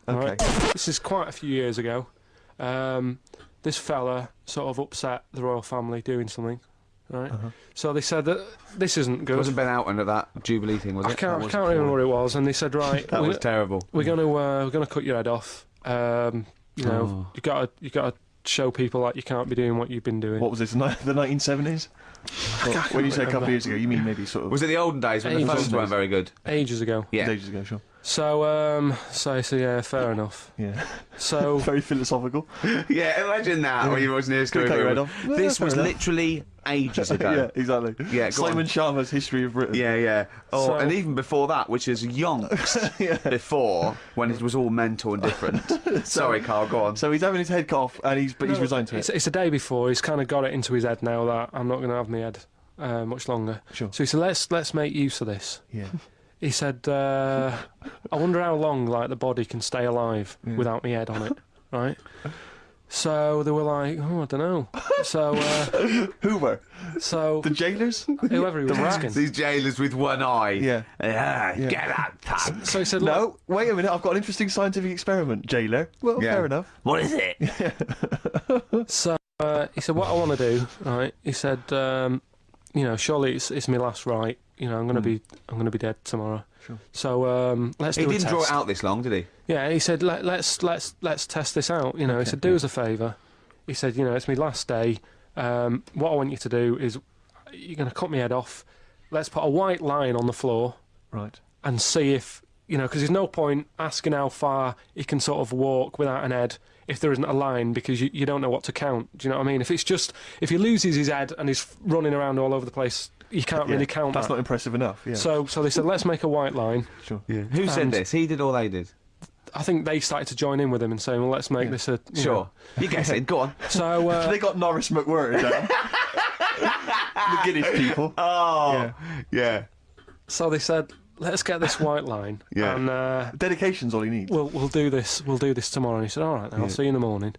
Okay. Right? This is quite a few years ago. This fella sort of upset the royal family doing something, right? So they said that this isn't good. It wasn't Ben Alton at that Jubilee thing, was it? I can't remember what it was, and they said, right, That was terrible. We're gonna cut your head off. You know, you gotta show people that you can't be doing what you've been doing. What was this, the 1970s? Well, when you say a couple of years ago, you mean maybe sort of... Was it the olden days when the phones weren't very good? Ages ago. Yeah. Ages ago, sure. So yeah, fair enough. Yeah. So very philosophical. Yeah, imagine that when you're watching this. Cut your head off. This Yeah, was fair enough. literally ages ago. Yeah, exactly. Yeah, go Simon on. Sharma's History of Britain. Yeah, yeah. Oh, So- and even before that, which is yonks before, when it was all mental and different. Sorry, Karl, go on. So he's having his head cut off, and he's resigned to it. it's a day before. He's kind of got it into his head now that I'm not going to have my head much longer. Sure. So he said, let's make use of this. Yeah. He said, I wonder how long like the body can stay alive without my head on it, right? So they were like, oh, I don't know. So Who were? so The jailers? whoever he was asking. These jailers with one eye. Yeah. Get that thug. So he said, No, wait a minute, I've got an interesting scientific experiment, jailer. Well, Yeah. fair enough. What is it? So he said, what I want to do, right? He said, you know, surely it's my last right. You know, I'm gonna be dead tomorrow. Sure. So let's He do a didn't test. draw it out this long, did he? Yeah, he said, let's test this out. You know, he said, do us a favour. He said, you know, it's my last day. What I want you to do is, you're going to cut my head off. Let's put a white line on the floor Right. and see if, you know, because there's no point asking how far he can sort of walk without an head if there isn't a line, because you don't know what to count. Do you know what I mean? If he loses his head and he's running around all over the place, you can't really count That's that. not impressive enough, yeah. So they said, let's make a white line. Sure. Yeah. Who said And- this? He did or they did? I think they started to join in with him and saying, well, let's make this a... you Sure. know. You guess it. Go on. So... They got Norris McWhirter down. The Guinness people. Oh, yeah. So they said, let's get this white line. Yeah. And Dedication's all he needs. we'll do this. We'll do this tomorrow. And he said, all right, then, I'll see you in the morning.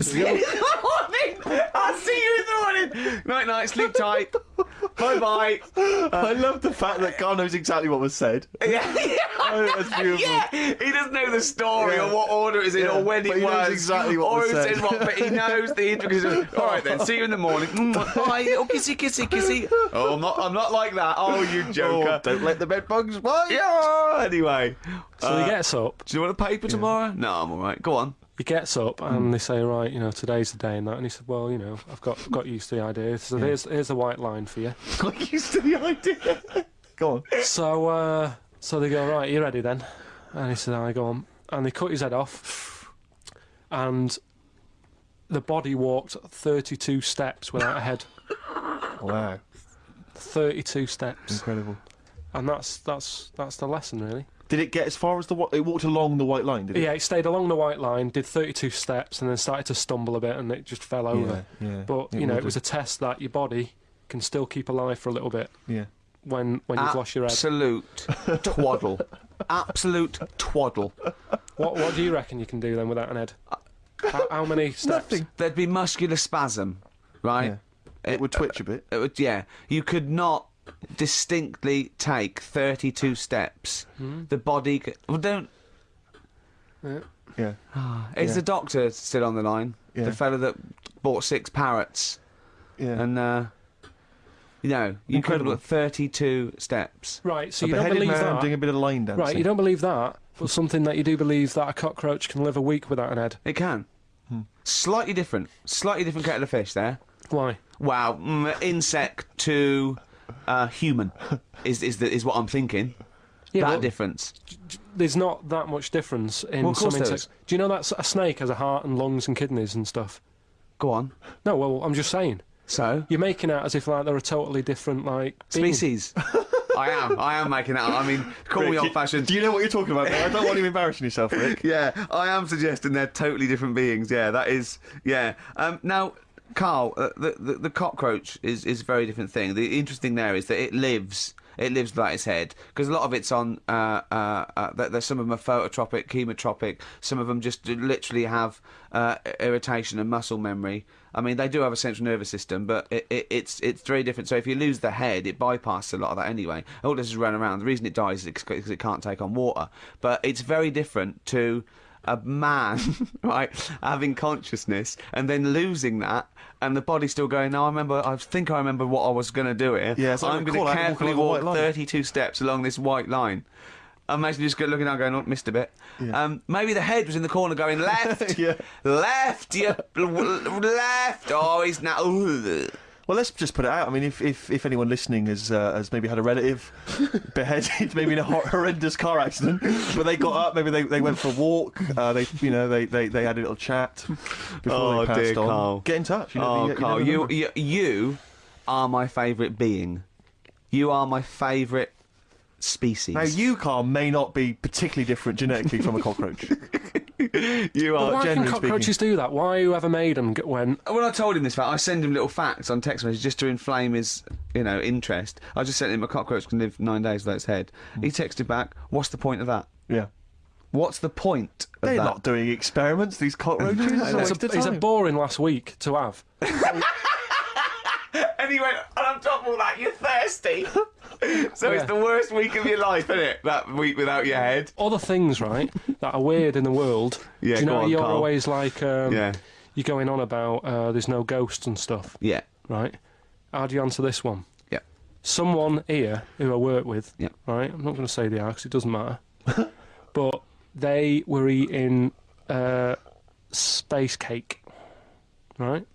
See you in the morning. I'll see you in the morning. Night, night. Sleep tight. Bye, bye. I love the fact that Karl knows exactly what was said. Yeah. Oh, that's beautiful. Yeah, he doesn't know the story Yeah. or what order it's in Yeah, or when but it he knows was. exactly what or was who said. what, but he knows the intricacies. All right then, see you in the morning. Bye. Oh, kissy, kissy, kissy. Oh, I'm not like that. Oh, you joker. Oh, don't let the bed bugs bite. Yeah. Anyway, So he gets up. do you want a paper tomorrow? No, I'm all right. Go on. He gets up and they say, right, you know, today's the day and that. And he said, well, you know, I've got used to the idea. So here's the white line for you. Got used to the idea. Go on. So they go, right, you ready then? And he said, I go on. And they cut his head off. And the body walked 32 steps without a head. Wow. 32 steps. Incredible. And that's the lesson, really. Did it get as far as it walked along the white line, did it? Yeah, it stayed along the white line, did 32 steps, and then started to stumble a bit, and it just fell over. Yeah. But, you know, it was a test that your body can still keep alive for a little bit Yeah. when you've lost your head. Absolute twaddle. Absolute twaddle. What do you reckon you can do then without an head? How many steps? Nothing. There'd be muscular spasm, right? Yeah. It would twitch a bit. It would, yeah. You could not distinctly take 32 steps. The body could... Well, don't... Yeah. Is the doctor still on the line? Yeah. The fella that bought 6 parrots. Yeah. And, you know, you could Incredible. have got 32 steps. Right, so A you don't beheaded believe man that. doing a bit of line dancing. Right, you don't believe that, but something that you do believe that a cockroach can live a week without an head. It can. Slightly different. Slightly different kettle of fish there. Why? Wow. Insect to human is what I'm thinking. Yeah, that but difference. there's not that much difference in Well, of some course there insects. is. Do you know that a snake has a heart and lungs and kidneys and stuff? Go on. No, well, I'm just saying. So? You're making out as if like they're a totally different like being. Species. I am making that up. I mean, call me Rick, old-fashioned. Do you know what you're talking about there? I don't want you embarrassing yourself, Rick. Yeah, I am suggesting they're totally different beings. Yeah, that is. Yeah. Now, Karl, the cockroach is a very different thing. The interesting there is that it lives without its head, because a lot of it's on. There's some of them are phototropic, chemotropic. Some of them just literally have irritation and muscle memory. I mean, they do have a central nervous system, but it's very different. So if you lose the head, it bypasses a lot of that anyway. All it does is run around. The reason it dies is because it can't take on water. But it's very different to a man, right, having consciousness and then losing that, and the body's still going, no, I think I remember what I was going to do here. Yeah, it's like I'm a going call to out carefully walking along the walk white line. 32 steps along this white line. Imagine just looking down going, oh, missed a bit. Yeah. Maybe the head was in the corner going, left, Yeah. left, left. Oh, he's now... Well, let's just put it out. I mean, if anyone listening has maybe had a relative beheaded, maybe in a horrendous car accident, but they got up, maybe they went for a walk, they had a little chat before they passed on. Carl. Get in touch. Carl, you are my favourite being. You are my favourite species. Now, you, Karl, may not be particularly different genetically from a cockroach. You are. Why can generally cockroaches do that? Why whoever made them went... When I told him this fact, I send him little facts on text message just to inflame his, interest. I just sent him a cockroach can live 9 days without its head. He texted back, "What's the point of that? Yeah. What's the point of They're that?" not doing experiments, these cockroaches. It's a boring last week to have. And he went, and on top of all that, you're thirsty. So it's the worst week of your life, isn't it? That week without your head. Other things, right, that are weird in the world. Yeah, do you know go on, you're Karl. always like... Yeah. You're going on about there's no ghosts and stuff, Yeah. right? How do you answer this one? Yeah. Someone here who I work with, Yeah. right? I'm not going to say they are because it doesn't matter. But they were eating space cake, right?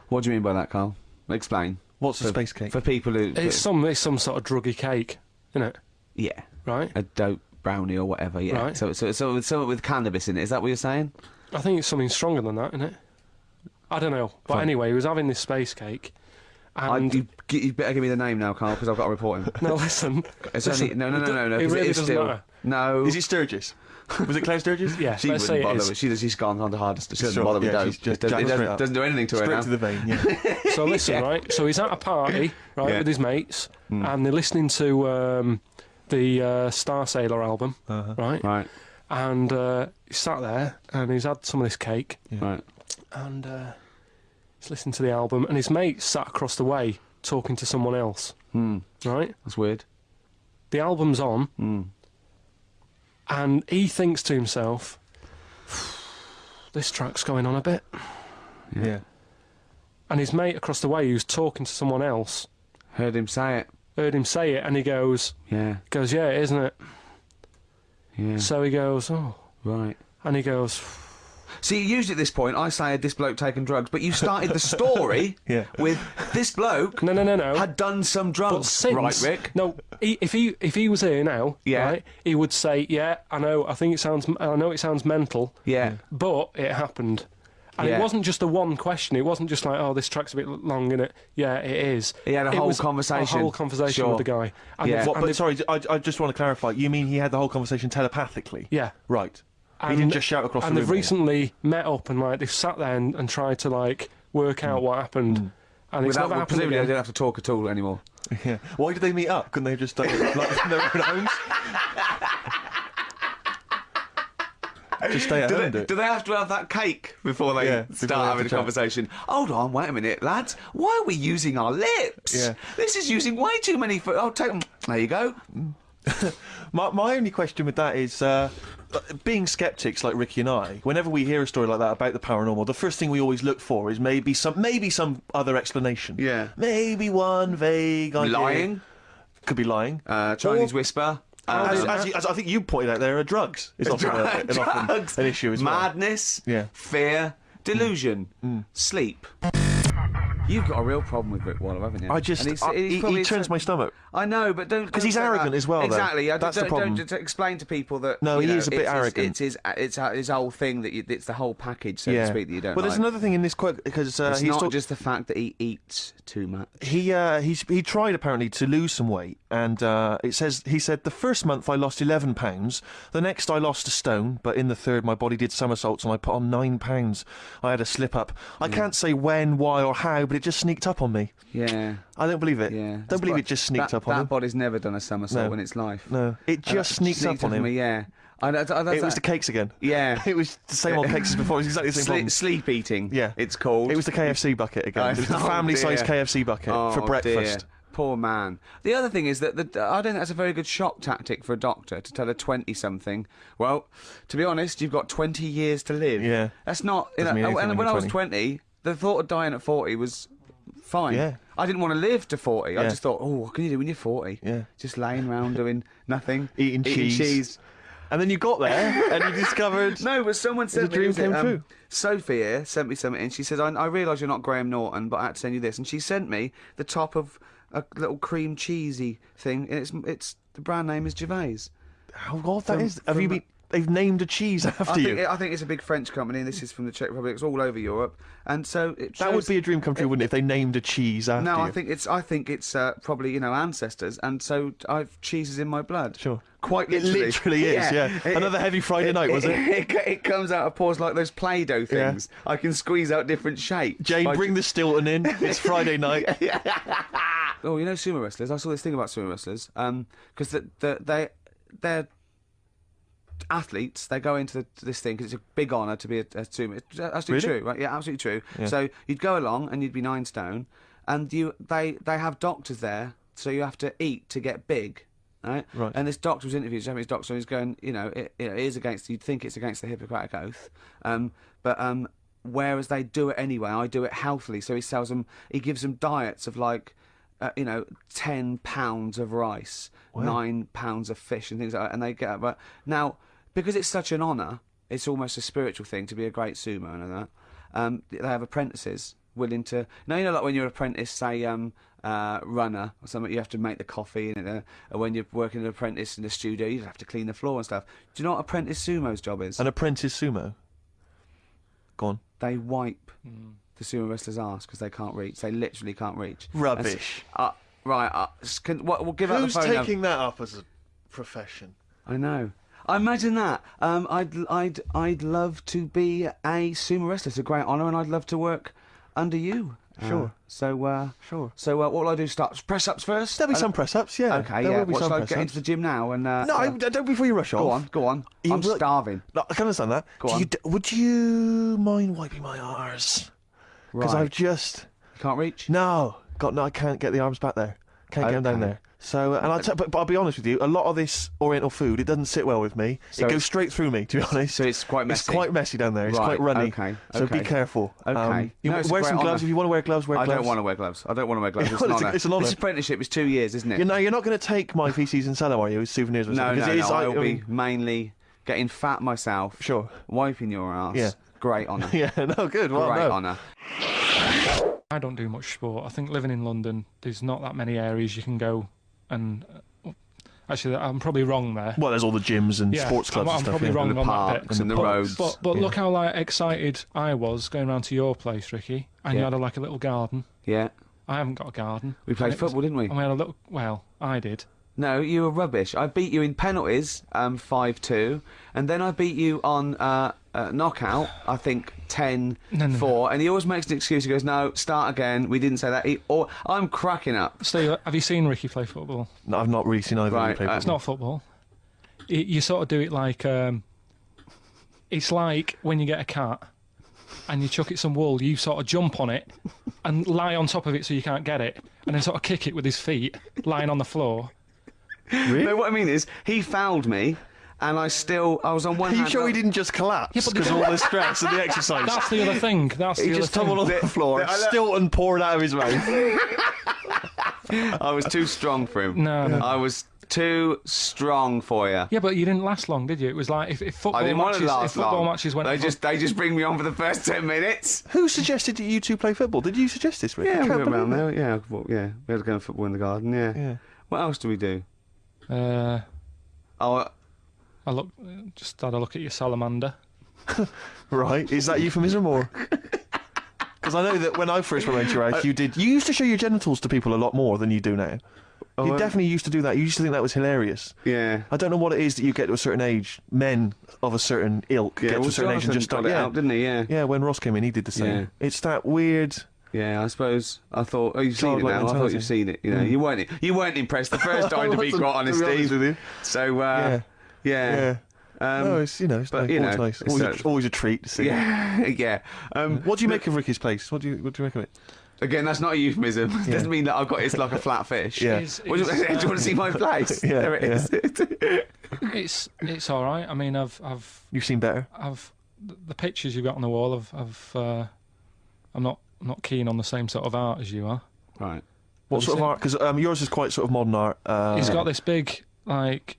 What do you mean by that, Carl? Explain. What's a space cake? For people who... It's some sort of druggy cake, isn't it? Yeah. Right? A dope brownie or whatever, yeah. Right. So with something with cannabis in it, is that what you're saying? I think it's something stronger than that, isn't it? I don't know. But Fine. anyway, he was having this space cake. And You better give me the name now, Carl, because I've got to report him. no, listen. It's listen, only, no, it 'cause really it is doesn't still... matter. No. Is it Sturgis? Was it Claire Sturgis? Yeah, She let's wouldn't say it bother is. with. She's gone on the hardest. She doesn't Sure, bother with yeah, dope. she's just It straight up. doesn't do anything to her Straight now. to the vein, yeah. So listen, Yeah. right? So he's at a party, right, Yeah. with his mates, and they're listening to the Star Sailor album, right? Right, And he's sat there, and he's had some of this cake, right. and he's listening to the album, and his mate sat across the way talking to someone else, right? That's weird. The album's on, and he thinks to himself, this track's going on a bit. Yeah. And his mate across the way, who's talking to someone else, Heard him say it. heard him say it, and he goes, Yeah, yeah, it isn't it? yeah. So he goes, oh. Right. And he goes, See, usually at this point, I say, had this bloke taken drugs, but you started the story Yeah. with this bloke no. had done some But drugs. since, Right, Rick? No, if he was here now, Yeah. right, he would say, yeah, I know it sounds mental, Yeah. but it happened. And Yeah. it wasn't just a one question. It wasn't just like, oh, this track's a bit long, innit? Yeah, it is. He had a It whole was conversation. A whole conversation Sure. with the guy. And Yeah. the- What, and but the- sorry, I just want to clarify. You mean he had the whole conversation telepathically? Yeah. Right. He And- didn't just shout across the And room. they've recently met up and like they've sat there and tried to like work out what happened. And it's never happened Presumably, they again. don't have to talk at all anymore. Yeah. Why did they meet up? Couldn't they have just done it like in their own homes? Just stay at home and do it. Do they have to have that cake before they Yeah, before start they have having to a chat. conversation? Hold on, wait a minute, lads. Why are we using our lips? Yeah. This is using way too many... Oh, take them. There you go. My only question with that is, being sceptics like Ricky and I, whenever we hear a story like that about the paranormal, the first thing we always look for is maybe some other explanation. Yeah. Maybe one vague idea. Lying. Could be lying. Chinese whisper. As I think you pointed out, there are drugs. It's often Drugs. an issue as well. Madness. Yeah. Fear. Delusion. Sleep. You've got a real problem with Rick Waller, haven't you? I just And he's he probably turns my stomach. I know, but don't... 'Cause he's don't say arrogant that. as well, though. Exactly. That's the problem. Don't explain to people that... No, you he know, is a bit arrogant. It's his whole thing, that it's the whole package, so to speak, that you don't Well, there's like. another thing in this quote because It's he's not just the fact that he eats too much. he tried apparently to lose some weight, and he said the first month I lost 11 pounds, the next I lost a stone, but in the third my body did somersaults and I put on 9 pounds. I had a slip up. I can't say when, why, or how, but it just sneaked up on me. Yeah. I don't believe it. Yeah. Don't believe it just sneaked up on That him. body's never done a somersault No. in its life. No, it just sneaked up on him. Me, yeah. It was the cakes again. Yeah. It was the same old cakes as before. It was exactly the same problem. Sleep eating. Yeah. it's called. It was the KFC bucket again. It was the Oh, family-sized dear. KFC bucket Oh, for breakfast. dear. Poor man. The other thing is that I don't think that's a very good shock tactic for a doctor to tell a 20-something, well, to be honest, you've got 20 years to live. Yeah. That's not... Doesn't mean anything and when when I you're was 20, the thought of dying at 40 was fine. Yeah. I didn't want to live to 40. I Yeah. just thought, oh, what can you do when you're 40? Yeah. Just laying around doing nothing. Eating cheese. And then you got there and you discovered... No, but someone sent dream me... came true. Sophie here sent me something, and she says, I realise you're not Graham Norton, but I had to send you this. And she sent me the top of a little cream cheesy thing, and it's the brand name is Gervais. How odd that is. Have you been... They've named a cheese after you. I think it's a big French company, and this is from the Czech Republic. It's all over Europe, and so it That would be a dream come true, wouldn't it, if they named a cheese after you? No, I think it's probably ancestors, and so cheese is in my blood. Sure. Quite It literally. literally is, yeah. Another heavy Friday night, was it? It comes out of pores like those Play-Doh things. I can squeeze out different shapes. Jane, bring the Stilton in. It's Friday night. Oh, you know sumo wrestlers? I saw this thing about sumo wrestlers. Because they're athletes. They go into this thing because it's a big honour to be a sumo. It's absolutely Really? true, right? Yeah, absolutely true. Yeah. So you'd go along and you'd be 9 stone, and they have doctors there, so you have to eat to get big. Right? And this doctor was interviewed, Japanese doctor, and he's going, it is against, you'd think it's against the Hippocratic Oath, but whereas they do it anyway, I do it healthily. So he gives them diets of like, 10 pounds of rice, 9 pounds of fish and things like that, and they get, but now, because it's such an honour, it's almost a spiritual thing to be a great sumo and all that, they have apprentices willing to, like when you're an apprentice, say, runner or something, you have to make the coffee, and when you're working as an apprentice in the studio, you have to clean the floor and stuff. Do you know what apprentice sumo's job is? An apprentice sumo? Go on. They wipe the sumo wrestlers' arse because they can't reach. They literally can't reach. Rubbish. Right. We'll give out the Who's phone number. taking that up as a profession? I know. I imagine that. I'd love to be a sumo wrestler. It's a great honour, and I'd love to work under you. Sure. Sure. So what will I do? Start press ups first. There'll be some press ups, yeah. Okay. There Yeah. will be What some should I press get ups. into the gym now? And No, don't before you rush off. Go on. You I'm will- starving. No, I can understand that. Go on. Would you mind wiping my arse? Because Right. I've just You can't reach. no, I can't get the arms back there. Can't get them down Okay. there. So, but I'll be honest with you, a lot of this Oriental food, it doesn't sit well with me. So it goes straight through me, to be honest. So it's quite messy. It's quite messy down there. It's Right, quite runny. okay, So be okay. careful. Okay. You No, it's a wear great some gloves. honour. If you want to wear gloves, wear I gloves. don't want to wear gloves. It's an Well, honour. it's an honour. This apprenticeship is 2 years, isn't it? You're not going to take my feces and cello, are you, as souvenirs or No, something? 'Cause it is, I'll I be mean, mainly getting fat myself. Sure. Wiping your ass. Yeah. Great honour. Yeah, no, good. Well, Great no. honour. I don't do much sport. I think living in London, there's not that many areas you can go and... Actually, I'm probably wrong there. Well, there's all the gyms and sports clubs I'm and stuff. probably yeah. wrong And the on that parks bit. and the But- roads. But look how excited I was going round to your place, Ricky, and you Yeah. had a little garden. Yeah. I haven't got a garden. We played And it was- football, didn't we? And we had a little... Well, I did. No, you were rubbish. I beat you in penalties, 5-2, and then I beat you on knockout, I think 10-4, No. and he always makes an excuse. He goes, no, start again. We didn't say that. I'm cracking up. So, have you seen Ricky play football? No, I've not really seen either of Right, you play it's It's not football. You sort of do it like... it's like when you get a cat and you chuck it some wool, you sort of jump on it and lie on top of it so you can't get it, and then sort of kick it with his feet, lying on the floor. Really? No, what I mean is, he fouled me, and I was on one Are you hand... sure he didn't just collapse but because of all the stress and the exercise? That's the other thing. That's He the other just thing. tumbled on the floor, I know- Stilton poured out of his mouth. I was too strong for him. No. I was too strong for you. Yeah, but you didn't last long, did you? It was like if football I didn't want matches, to last if football long. matches went. They just bring me on for the first 10 minutes. Who suggested that you two play football? Did you suggest this, Rick? I Yeah, we can't went around believe it. there. Yeah. We had to go to football in the garden. Yeah. Yeah. What else do we do? I just had a look at your salamander. Right, is that euphemism or? Because I know that when I first went to your house, you used to show your genitals to people a lot more than you do now. You definitely used to do that. You used to think that was hilarious. Yeah. I don't know what it is that you get to a certain age. Men of a certain ilk get to a certain age and just got start. it out, didn't he? Yeah. Yeah, when Ross came in, he did the same. Yeah. It's that weird. Yeah, I suppose. I thought, you've seen it Childlike now. I thought mentality. you've seen it. You know, you weren't impressed the first time, to be quite honest, To be honest Steve. with you. So, Yeah. yeah. No, it's it's but, nice. you Always know, nice. it's Always a treat to see. Yeah, yeah. What do you make of Ricky's place? What do you make of it? Again, that's not a euphemism. It doesn't mean that I've got it's like a flat fish. Yeah. Is- Do you want to see my place? Yeah, There it is. It's all right. I mean, I've You've seen better. the pictures you've got on the wall. I'm not keen on the same sort of art as you are. Right. What Have sort you of art? Because yours is quite sort of modern art. He's got this big like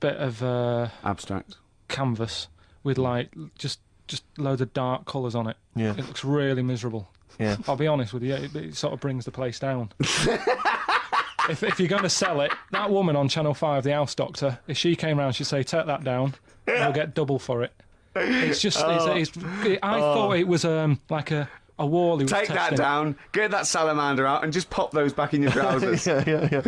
bit of Abstract. canvas with like just loads of dark colours on it. Yeah. It looks really miserable. Yeah. I'll be honest with you, it sort of brings the place down. if you're going to sell it, that woman on Channel 5, the house doctor, if she came round, she'd say, take that down, and we'll get double for it. It's just, I thought it was like a wall he was Take that testing. down, get that salamander out, and just pop those back in your trousers. yeah.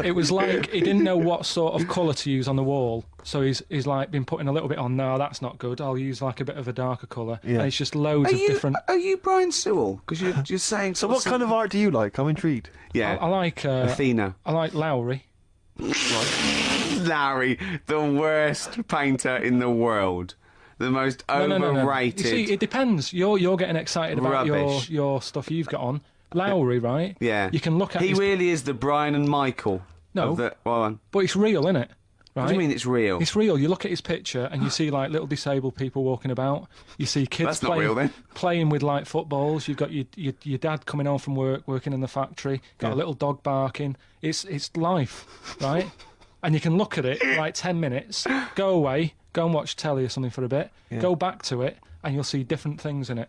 It was like he didn't know what sort of colour to use on the wall, so he's like been putting a little bit on. No, that's not good. I'll use like a bit of a darker colour. Yeah. And it's just loads of different. Are you Brian Sewell? Because you're saying. So what kind of art do you like? I'm intrigued. Yeah. I like Athena. I like Lowry. Larry, the worst painter in the world. The most No. overrated. You see, it depends. You're getting excited about Rubbish. your stuff you've got on. Lowry, right? Yeah. You can look at He his, really is the Brian and Michael. No. Of the, well, but it's real, isn't it? Right? what do you mean it's real? It's real. You look at his picture and you see like little disabled people walking about. You see kids That's not real, then. playing with like footballs. You've got your dad coming home from work, working in the factory. Got a little dog barking. It's life, right? And you can look at it like 10 minutes, go away, go and watch telly or something for a bit, go back to it, and you'll see different things in it.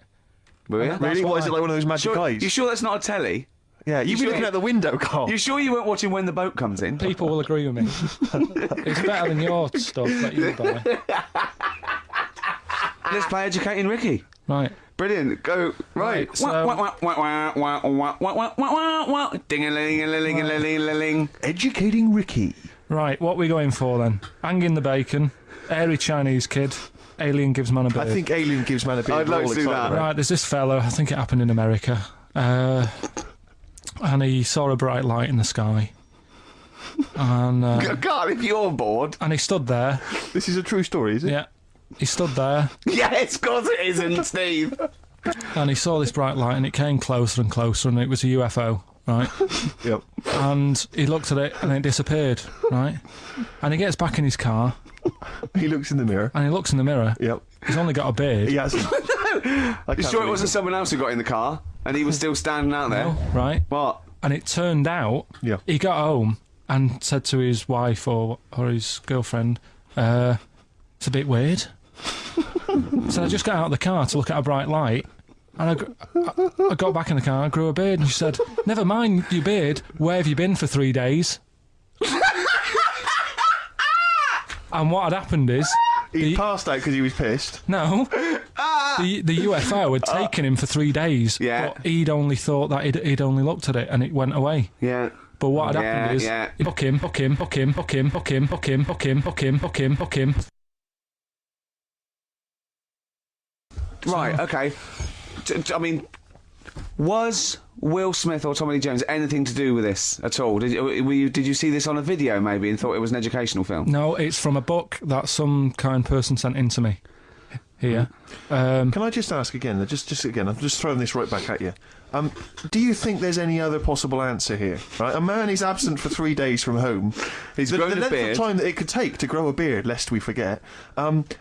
Will you? That's Really? What what is it I- like? One of those magic eyes? You sure that's not a telly? Yeah. You've been sure- looking out the window, Carl. You sure you weren't watching When the Boat Comes In? People will agree with me. It's better than your stuff that you buy. Let's play Educating Ricky. Right. Brilliant. Go. Right. Right, so- Ding-a-ling-a-ling-a-ling-a-ling. Educating Ricky. Right, what are we going for then? Hanging the bacon, airy Chinese kid, alien gives man a bird. I think Alien gives man a bit. I'd like to do that. Right, there's this fellow, I think it happened in America, and he saw a bright light in the sky. And God, if you're bored. he stood there. This is a true story, is it? Yeah. He stood there Yes, of course it isn't, Steve. and he saw this bright light and it came closer and closer and it was a UFO, right? Yep. And he looked at it and it disappeared, right? And he gets back in his car He looks in the mirror. and he looks in the mirror. Yep. He's only got a beard. He hasn't. You sure it wasn't someone else who got in the car and he was still standing out there? Right? What? And it turned out Yeah. he got home and said to his wife or his girlfriend, it's a bit weird. So I just got out of the car to look at a bright light, and I got back in the car and grew a beard, and she said, never mind your beard, where have you been for 3 days? And what had happened is... He passed out because he was pissed. No. The UFO had taken him for 3 days, Yeah. but he'd only thought that he'd only looked at it and it went away. Yeah. But what had happened is, yeah. hook him. Right, okay. I mean, was Will Smith or Tommy Lee Jones anything to do with this at all? Did you see this on a video maybe and thought it was an educational film? No, it's from a book that some kind person sent in to me. Here. Can I just ask again? Just again. I'm just throwing this right back at you. Do you think there's any other possible answer here? Right, a man is absent for 3 days from home. He's the grown a length beard. of time that it could take to grow a beard, lest we forget.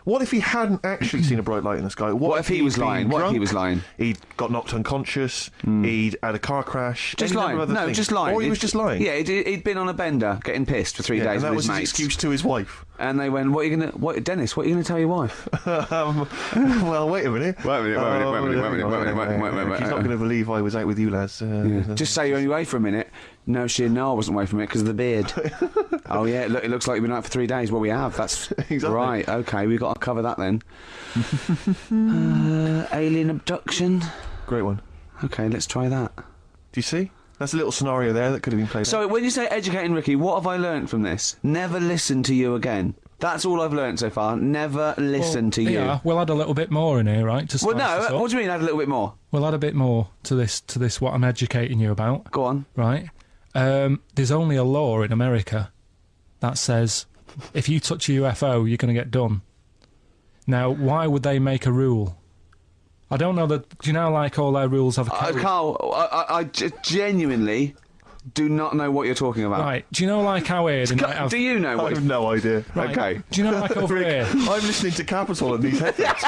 What if he hadn't actually seen a bright light in the sky? What if he he'd was been lying? What if he drunk? was lying? He'd got knocked unconscious. He'd had a car crash. Just any number lying. of other No, things. just lying. Or he was just lying. Yeah, he'd been on a bender, getting pissed for 3 Yeah, days and that with was his his mates. excuse to his wife. And they went, "What are you gonna? Dennis? What are you gonna tell your wife?" Well, wait a minute. Wait a minute. She's not going to believe I was out with you, lads. Just say you're only away for a minute. No, I wasn't away from it because of the beard. Oh yeah, it looks like you've been out for 3 days. Well, we have. That's Exactly. right. Okay, we've got to cover that then. Alien abduction. Great one. Okay, let's try that. Do you see? That's a little scenario there that could have been played out. So when you say educating Ricky, what have I learnt from this? Never listen to you again. That's all I've learnt so far. Never listen to you. Yeah, we'll add a little bit more in here, right? To Well, spice this no. up. What do you mean? Add a little bit more. We'll add a bit more to this. What I'm educating you about, Go on. right? There's only a law in America that says if you touch a UFO, you're going to get done. Now, why would they make a rule? I don't know that. Do you know, like, all their rules have a code? Carl, I genuinely do not know what you're talking about. Right. Do you know, like, how here they might have... Do you know I what? have no idea. Right. Okay. Do you know, like, over here... I'm listening to Capital and these headphones.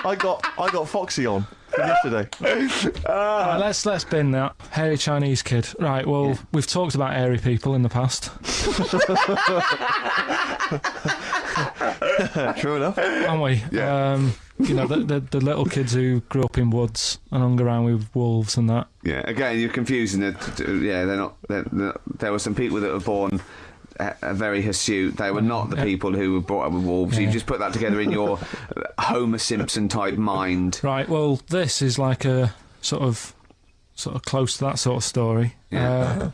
I got Foxy on from yesterday. Right, let's bin that. Hairy Chinese kid. Right, well, we've talked about hairy people in the past. True enough. Haven't we? Yeah. You know, the little kids who grew up in woods and hung around with wolves and that. Yeah. Again, you're confusing it. Yeah, they're not. There were some people that were born very hirsute. They were not the people who were brought up with wolves. Yeah. You just put that together in your Homer Simpson type mind. Right, well, this is like a sort of close to that sort of story. Yeah.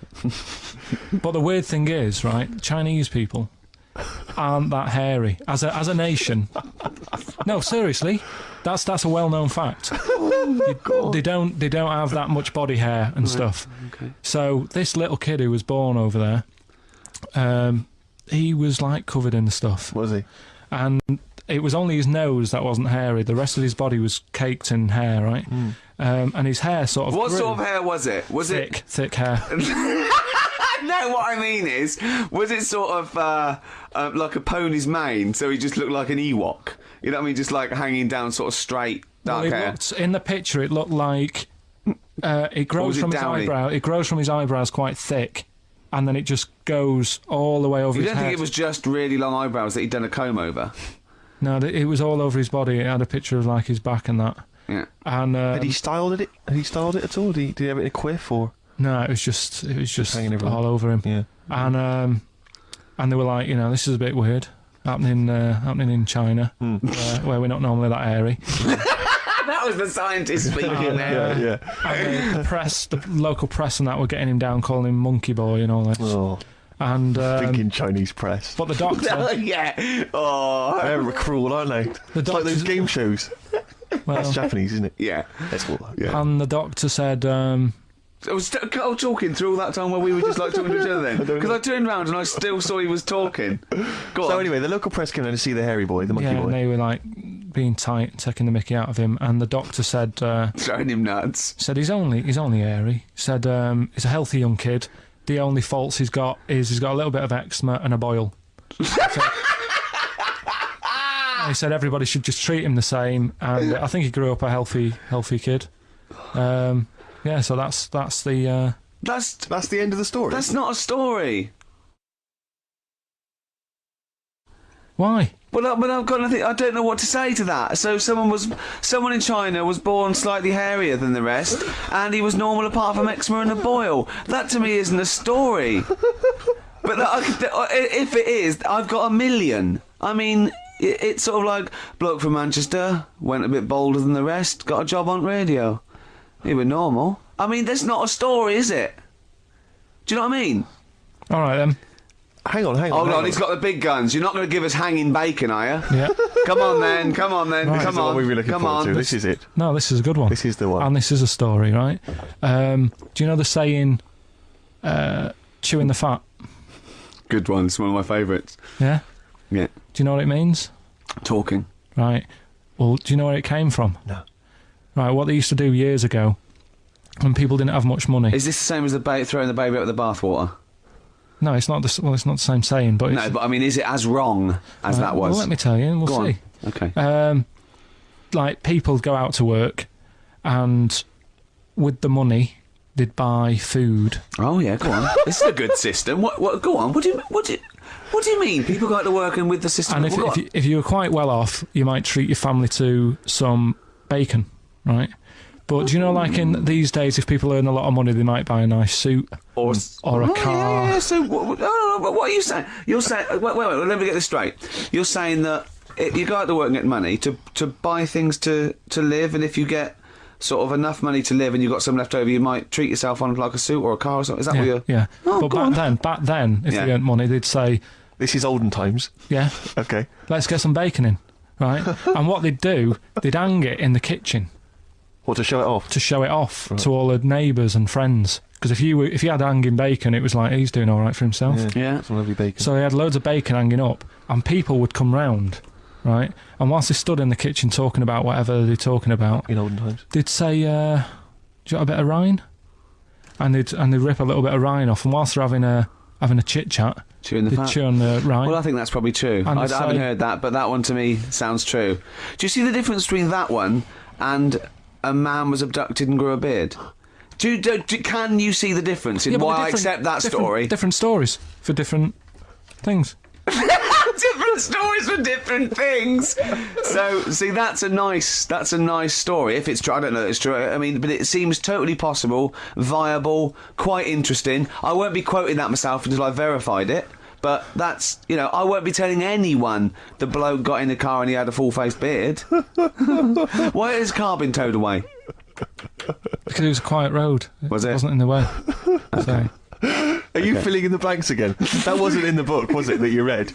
But the weird thing is, right, Chinese people aren't that hairy as a nation. No, seriously, that's a well-known fact. They don't have that much body hair and stuff. Okay. So this little kid who was born over there, he was like covered in the stuff, Was he? and it was only his nose that wasn't hairy. The rest of his body was caked in hair, right? And his hair sort of What grew. sort of hair was it? Was Thick hair. No, what I mean is, was it sort of like a pony's mane, so he just looked like an Ewok? You know what I mean? Just like hanging down sort of straight, dark Well, hair. in the picture, it looked like it grows was it from his downy? eyebrow. It grows from his eyebrows quite thick, and then it just goes all the way over You his don't head. think it was just really long eyebrows that he'd done a comb over? No, it was all over his body. It had a picture of like his back and that. Yeah. And Had he styled it? Had he styled it at all? Did he have it in a quiff or? no, it was just hanging everywhere. all over him. Yeah. And they were like, you know, this is a bit weird happening in China, where we're not normally that hairy. That was the scientist speaking there. Yeah. And the local press and that were getting him down, calling him monkey boy and all this. Oh, And thinking Chinese press. but the doctor, Yeah. Oh. They're cruel, aren't they? It's like those game shows. well, That's Japanese, isn't it? Yeah. Let's call that. Yeah. and the doctor said, I was Carl talking through all that time while we were just like talking to each other then. Because I turned round and I still saw he was talking. Go on. So anyway, the local press came down to see the hairy boy, the monkey yeah, and boy. they were like being tight, taking the mickey out of him, and the doctor said Throwing him nuts. he's only hairy. Said he's a healthy young kid. The only faults he's got is he's got a little bit of eczema and a boil. So, he said everybody should just treat him the same, and I think he grew up a healthy kid. Yeah, so that's the. That's the end of the story. That's not a story. Why? But I've got nothing. I don't know what to say to that. So someone in China was born slightly hairier than the rest, and he was normal apart from eczema and a boil. That to me isn't a story. But if it is, I've got a million. I mean, it's sort of like bloke from Manchester went a bit bolder than the rest, got a job on radio. He was normal. I mean, that's not a story, is it? Do you know what I mean? All right then. Hang on. Hold on, he's got the big guns. You're not going to give us hanging bacon, are you? Yeah. Come on then, come on then, Right. come This is the one on. we were looking come forward on. to. This is it. No, this is a good one. This is the one. And this is a story, right? Do you know the saying, chewing the fat? Good one, it's one of my favourites. Yeah? Yeah. Do you know what it means? Talking. Right. Well, do you know where it came from? No. Right, what they used to do years ago, when people didn't have much money. Is this the same as throwing the baby out with the bathwater? No, it's not the same saying, but No, it's... but I mean, is it as wrong as Right, that was? Well, let me tell you, and we'll Go on. see. Okay. Like, people go out to work, and with the money, they'd buy food. Oh yeah, go on. This is a good system. What? Go on. What do you mean? People go out to work and with the system. And Well, go on. if you were quite well off, you might treat your family to some bacon, right? But do you know, like in these days, if people earn a lot of money, they might buy a nice suit or a car. Yeah. So what are you saying? You're saying wait. Let me get this straight. You're saying that you go out to work and get money to buy things to live, and if you get sort of enough money to live and you've got some left over, you might treat yourself on like a suit or a car or something. Is that what you're... Yeah. Oh, But go on. back then, if Yeah. they earned money, they'd say, This is olden times. yeah, Okay. let's get some bacon in, right? And what they'd do, they'd hang it in the kitchen What, to show it off? to show it off to all the neighbours and friends. Because if you had hanging bacon, it was like, he's doing all right for himself. Yeah. Some lovely bacon. So he had loads of bacon hanging up, and people would come round right? And whilst they stood in the kitchen talking about whatever they're talking about, In olden times. they'd say, "Do you want a bit of rind?" And they'd rip a little bit of rind off, and whilst they're having a chit chat, Chewing the they'd fat. chew on the rind. Well, I think that's probably true. And I they haven't say- heard that, but that one to me sounds true. Do you see the difference between that one and a man was abducted and grew a beard? Can you see the difference in Yeah, but why they're I different- accept that different- story? Different stories for different things. Different stories for different things. So, see, that's a nice story. If it's true, I don't know if it's true. I mean, but it seems totally possible, viable, quite interesting. I won't be quoting that myself until I've verified it. But that's, I won't be telling anyone the bloke got in the car and he had a full-faced beard. Why has his car been towed away? Because it was a quiet road. Was it? Wasn't in the way. So. Are you filling in the blanks again? That wasn't in the book, was it, that you read?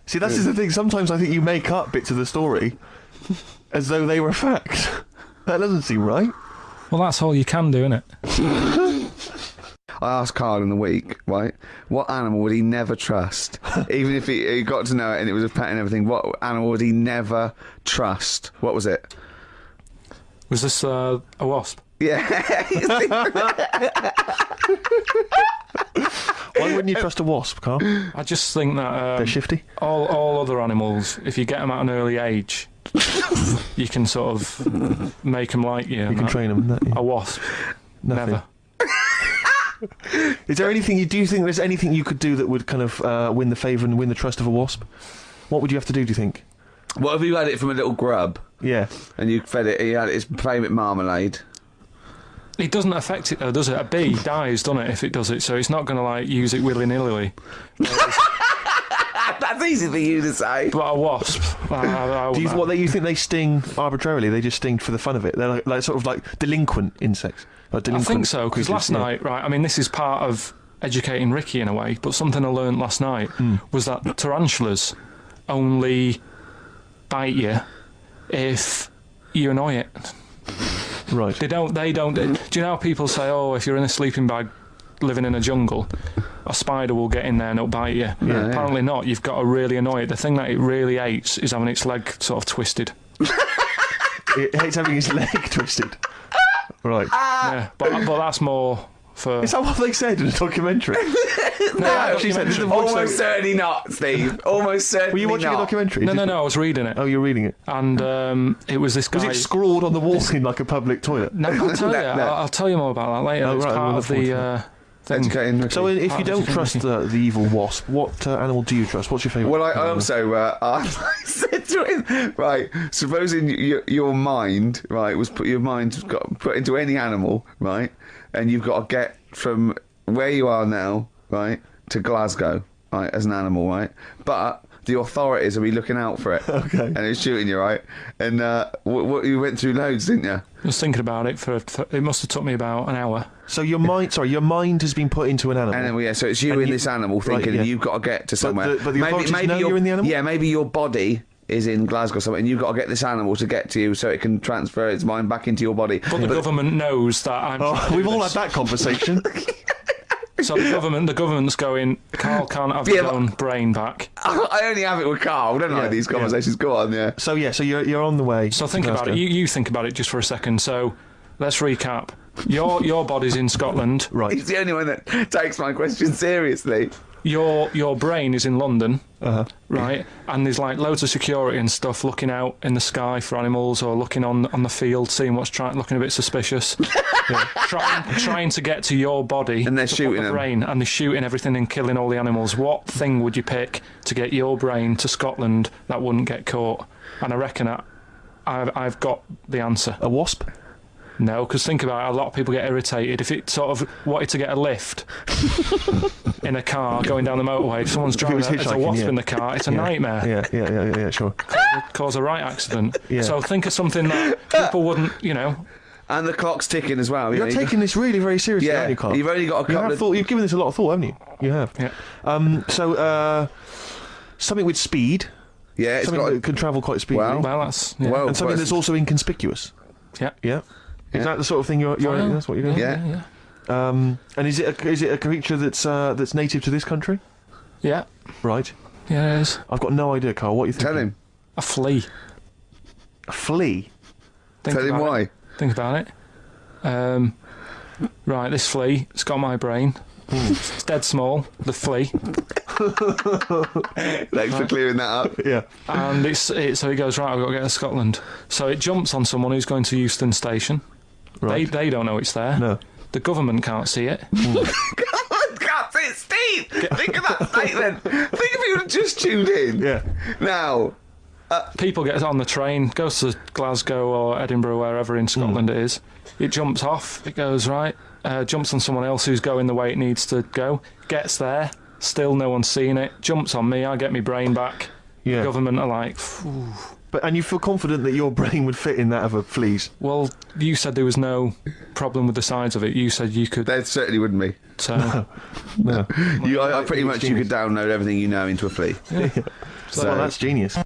See, that's just the thing. Sometimes I think you make up bits of the story as though they were fact. That doesn't seem right. Well, that's all you can do, innit? I asked Karl in the week, right, what animal would he never trust? Even if he got to know it and it was a pet and everything, what animal would he never trust? What was it? Was this a wasp? Yeah. Why wouldn't you trust a wasp, Carl? I just think that They're shifty. all other animals, if you get them at an early age, you can sort of make them like you. You can train them. A wasp, Nothing. never. Is there anything do you think there's anything you could do that would kind of win the favour and win the trust of a wasp? What would you have to do you think? What if you had it from a little grub Yeah. and you fed it, you had its favourite marmalade? It doesn't affect it though, does it? A bee dies, doesn't it, if it does it? So it's not going to like use it willy-nilly. That's easy for you to say. But a wasp, You think they sting arbitrarily? They just sting for the fun of it. They're like sort of like delinquent insects. Like I delinquent think so, because creatures, last yeah. night, right, I mean, this is part of educating Ricky in a way, but something I learned last night was that tarantulas only bite you if you annoy it. Right. They don't, do you know how people say, oh, if you're in a sleeping bag living in a jungle, a spider will get in there and it'll bite you? Yeah. Apparently not, you've got to really annoy it. The thing that it really hates is having its leg sort of twisted. It hates having his leg twisted. Right. Yeah, but that's more for... Is that what they said in a documentary? No, actually said, the voice Almost certainly not, Steve. Almost certainly Were you watching not. a documentary? No, I was reading it. Oh, you're reading it. And it was this guy... Was it scrawled on the wall in like a public toilet? No, I'll tell you. No. I'll tell you more about that later. Oh, It's right, part we'll of look forward to the thing. Educating Ricky. So if Part you of don't the trust the evil wasp, what animal do you trust? What's your favourite? Well, I animal? also I said to him, right, supposing your mind, right, was your mind got put into any animal, right, and you've got to get from where you are now, right, to Glasgow, right, as an animal, right, but the authorities will be looking out for it, Okay. and it's shooting you, right, and you went through loads, didn't you? I was thinking about it for it must have took me about an hour. So your mind has been put into an animal. And then, yeah, so it's you And in you- this animal right, thinking yeah. you've got to get to somewhere. but the authorities know you're in the animal? Yeah, maybe your body is in Glasgow somewhere, and you've got to get this animal to get to you so it can transfer its mind back into your body. But the government knows that I'm. Oh, trying to we've do all this. had that conversation. So the government's going. Carl can't have his Yeah, but- own brain back. I only have it with Karl. Don't Yeah, like these yeah. conversations. Go on, yeah. So you're on the way. So to think about it. Glasgow. You think about it just for a second. So let's recap. Your body's in Scotland. Right. He's the only one that takes my question seriously. Your brain is in London. Uh-huh. Right, and there's like loads of security and stuff looking out in the sky for animals or looking on the field, seeing what's looking a bit suspicious. trying to get to your body, And they're to put shooting the them. brain, and they're shooting everything and killing all the animals. What thing would you pick to get your brain to Scotland that wouldn't get caught? And I reckon I've got the answer. A wasp? No, because think about it, a lot of people get irritated if it sort of wanted to get a lift in a car going down the motorway. If someone's If it driving was there's a hitchhiking, wasp yeah. in the car, it's a nightmare. Yeah, sure. Cause a right accident. Yeah. So think of something that people wouldn't, And the clock's ticking as well. You're taking this really very seriously, Yeah, aren't you, Carl? you've only got a You couple have of... thought. You've given this a lot of thought, haven't you? You have. Yeah. So something with speed. Yeah, it's Something got... that can travel quite speedily. Well, Well, that's Well, and something that's also inconspicuous. yeah. Yeah. Yeah. Is that the sort of thing you're Well, that's what you're doing? Yeah. And is it a creature that's native to this country? Yeah. Right. Yeah, it is. I've got no idea, Carl. What are you thinking? Tell him. A flea. A flea? Think Tell him about why. it. Think about it. Right, this flea, it's got my brain. It's dead small, the flea. Thanks for clearing that up. Yeah. And so it goes, right, I've got to get to Scotland. So it jumps on someone who's going to Euston Station. Right. They don't know it's there. No. The government can't see it. God, it, Steve! Think of that statement. Think if you had just tuned in. Yeah. Now, People get on the train, goes to Glasgow or Edinburgh, wherever in Scotland it is. It jumps off, it goes right, jumps on someone else who's going the way it needs to go, gets there, still no one's seen it, jumps on me, I get my brain back. Yeah. The government are like, phew. And you feel confident that your brain would fit in that of a flea's? Well, you said there was no problem with the size of it. You said you could. there certainly wouldn't be. So, No. I pretty much you could download everything you know into a flea. yeah. Well, that's genius.